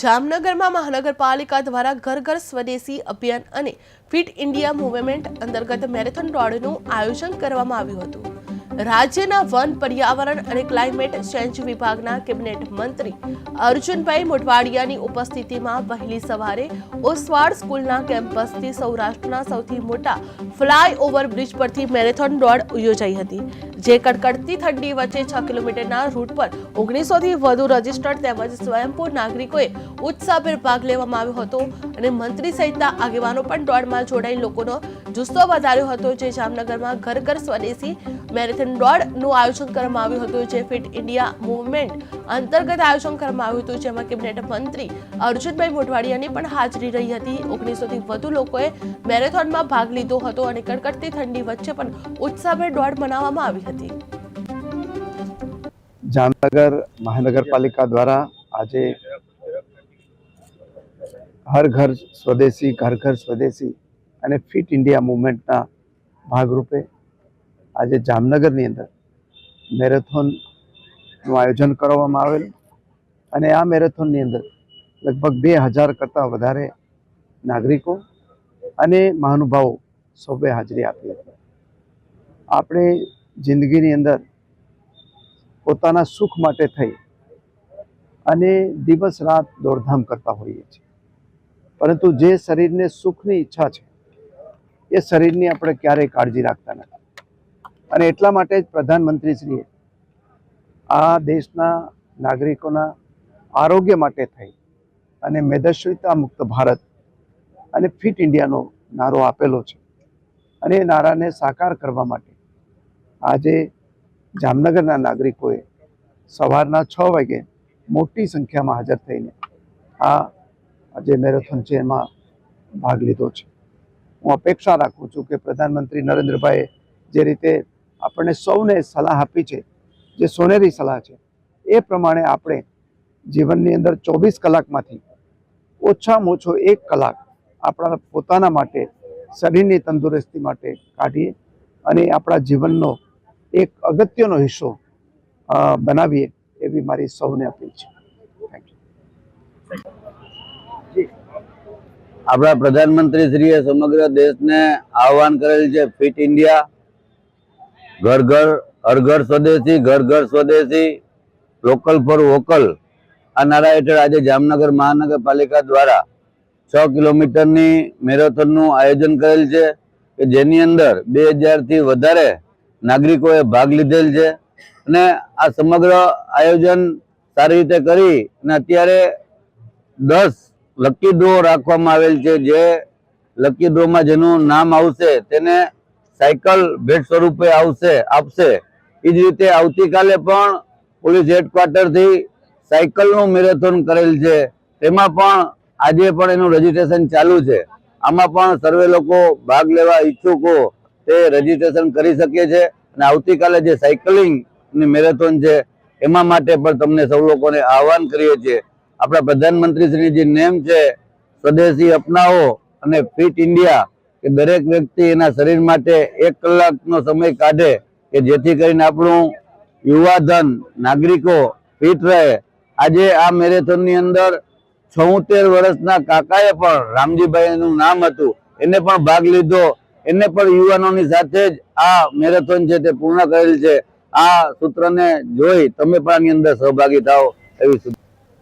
જામનગરમાં મહાનગરપાલિકા દ્વારા ઘર ઘર સ્વદેશી અભિયાન અને ફિટ ઇન્ડિયા મૂવમેન્ટ અંતર્ગત મેરેથોન દોડનું આયોજન કરવામાં આવ્યું હતું। રાજ્યના વન, પર્યાવરણ અને ક્લાઇમેટ ચેન્જ વિભાગના કેબિનેટ મંત્રી અર્જુનભાઈ મોઢવાડિયાની ઉપસ્થિતિમાં વહેલી સવારે ઓસવાડ સ્કૂલના કેમ્પસથી સૌરાષ્ટ્રના સૌથી મોટા ફ્લાયઓવર બ્રિજ પરથી મેરેથોન દોડ યોજાઈ હતી, જે કડકડતી ઠંડી વચ્ચે 6 કિલોમીટરના રૂટ પર 1900થી વધુ રજિસ્ટર્ડ તેમજ સ્વયંભૂ નાગરિકોએ ઉત્સાહભેર ભાગ લેવામાં આવ્યો હતો અને મંત્રી સહિતના આગેવાનો પણ દોડમાં જોડાઈ લોકોનો જુસ્સો વધાર્યો હતો। જે જામનગરમાં ઘર ઘર સ્વદેશી મેરેથોન દોડનું આયોજન કરવામાં આવ્યું હતું, જે ફિટ ઇન્ડિયા મૂવમેન્ટ અંતર્ગત આયોજન કરવામાં આવ્યું હતું, જેમાં કેબિનેટ મંત્રી અર્જુનભાઈ મોઢવાડિયાની પણ હાજરી રહી હતી। 1900થી વધુ લોકોએ મેરેથોનમાં ભાગ લીધો હતો અને કડકડતી ઠંડી વચ્ચે પણ ઉત્સાહભેર દોડ મનાવવામાં આવી હતી। જામનગર મહાનગરપાલિકા દ્વારા આજે હર ઘર સ્વદેશી અને ફિટ ઇન્ડિયા મૂવમેન્ટના ભાગરૂપે આજે જામનગરની અંદર મેરેથોનનું આયોજન કરવામાં આવેલ અને આ મેરેથોનની અંદર લગભગ 2000 કરતાં વધારે નાગરિકો અને મહાનુભાવો સૌએ હાજરી આપી હતી। આપણે જિંદગીની અંદર પોતાના સુખ માટે થઈ અને દિવસ રાત દોડધામ કરતા હોઈએ છીએ, પરંતુ જે શરીરને સુખની ઈચ્છા છે એ શરીરની આપણે ક્યારેય કાળજી રાખતા નથી અને એટલા માટે જ પ્રધાનમંત્રીશ્રીએ આ દેશના નાગરિકોના આરોગ્ય માટે થઈ અને મેદસ્વીતા મુક્ત ભારત અને ફિટ ઇન્ડિયાનો નારો આપેલો છે અને એ નારાને સાકાર કરવા માટે આજે જામનગરના નાગરિકોએ સવારના 6 વાગે મોટી સંખ્યામાં હાજર થઈને આ જે મેરેથોન છે એમાં ભાગ લીધો છે। હું અપેક્ષા રાખું છું કે પ્રધાનમંત્રી નરેન્દ્રભાઈએ જે રીતે આપણને સૌને સલાહ આપી છે, જે સોનેરી સલાહ છે, એ પ્રમાણે આપણે જીવનની અંદર 24 કલાકમાંથી ઓછામાં ઓછો 1 કલાક આપણા પોતાના માટે શરીરની તંદુરસ્તી માટે કાઢીએ અને આપણા જીવનનો એક અગત્યનો હિસ્સો બનાવીએ એવી મારી સૌને અપીલ છે। Thank you. આપણા પ્રધાનમંત્રીશ્રીએ સમગ્ર દેશને આહવાન કરેલ છે ફિટ ઇન્ડિયા, હર ઘર સ્વદેશી, લોકલ ફોર વોકલ। આ નારા હેઠળ આજે જામનગર મહાનગરપાલિકા દ્વારા 6 કિલોમીટરની મેરેથોનનું આયોજન કરેલ છે કે જેની અંદર 2000થી વધારે નાગરિકોએ ભાગ લીધેલ છે અને આ સમગ્ર આયોજન સારી રીતે કરી અને અત્યારે 10 લકી ડ્રો રાખવામાં આવેલ છે। જે લકી ડ્રોમાં જેનું નામ આવશે તેને સાયકલ ભેટ સ્વરૂપે આપશે। એ જ રીતે આવતીકાલે પણ પોલીસ હેડક્વાર્ટરથી સાયકલનું મેરેથોન કરેલ છે, તેમાં પણ આજે પણ એનું રજીસ્ટ્રેશન ચાલુ છે। આમાં પણ સર્વે લોકો ભાગ લેવા ઈચ્છુકો તે રજીસ્ટ્રેશન કરી શકે છે અને આવતીકાલે જે સાયકલિંગની મેરેથોન છે એમાં માટે પણ તમને સૌ લોકોને આહવાન કરીએ છીએ। આપણા પ્રધાનમંત્રીશ્રીની જે નેમ છે સ્વદેશી અપનાવો અને ફિટ ઇન્ડિયા, કે દરેક વ્યક્તિ એના શરીર માટે 1 કલાકનો સમય કાઢે કે જેથી કરીને આપણું યુવાધન નાગરિકો ફિટ રહે। આજે આ મેરેથોનની અંદર 76 વર્ષના કાકાએ પણ, રામજીભાઈ એનું નામ હતું, એને પણ ભાગ લીધો, એને પણ યુવાનોની સાથે જ આ મેરેથોન છે તે પૂર્ણ કરેલ છે। આ સૂત્રને જોઈ તમે પણ આની અંદર સહભાગી થાઓ એવી